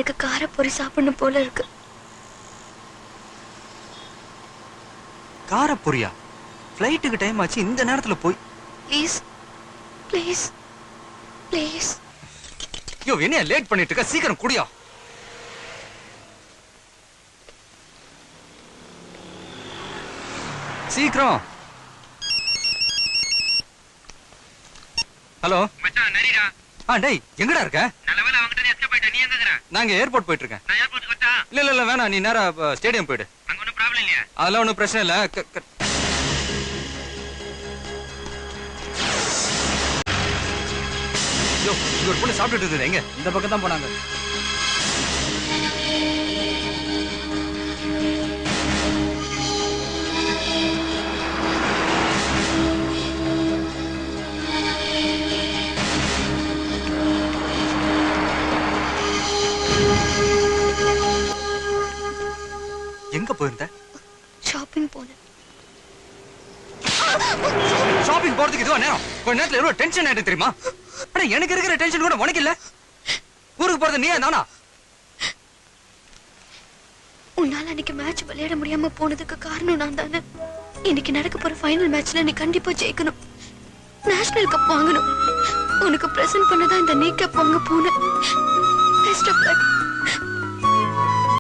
எனக்கு காரப்பொரி சாப்பிடணும் போல இருக்கு. காரப்பொரியா? ஃப்ளைட்டுக்கு டைம் ஆச்சு, இந்த நேரத்துல போய். Please please please. யோ, என்ன லேட் பண்ணிட்டு இருக்க? சீக்கிரம் குடியா. சீக்கிரம். ஹலோ மச்சான், நரிடா. டேய், எங்கடா இருக்க? நல்ல வேளை அவங்கிட்ட எஸ்கேப் ஆயிட்ட. நீ எங்க இருக்கற? நாங்க ஏர்போர்ட் போயிட்டு இருக்கேன். நான் ஏர்போர்ட்டுக்கு வரட்டா? இல்ல வேணாம், நீ நேரா ஸ்டேடியம் போயிடு. அங்க ஒண்ணும் ப்ராப்ளம் இல்லையா? அதெல்லாம் ஒண்ணும் பிரச்சனை இல்ல. யோ, இங்க ஒரு பொண்ணு சாப்பிட்டுட்டு இருக்குது. எங்க? இந்த பக்கம் தான் போனாங்க. எங்க போயிருந்த? ஷாப்பிங் போனேன். ஷாப்பிங் போறதுக்கு இதுவா நேரம்? கொஞ்ச நேரத்துல எவ்வளவு டென்ஷன் ஆயிட்டு தெரியுமா? அட, எனக்கு இருக்கிற டென்ஷன் கூட உனக்கு இல்ல. ஊருக்கு போறது நீயா தானா? உன்னால அன்னைக்கு மேட்ச் விளையாட முடியாம போனதுக்கு காரணம் நான் தானே. இன்னைக்கு நடக்க போற ஃபைனல் மேட்ச்ல நீ கண்டிப்பா ஜெயிக்கணும். நேஷனல் கப் வாங்கணும். உனக்கு பிரசன்ட் பண்ணதான் இந்த நீ கப் வாங்க போனேன். Best of luck.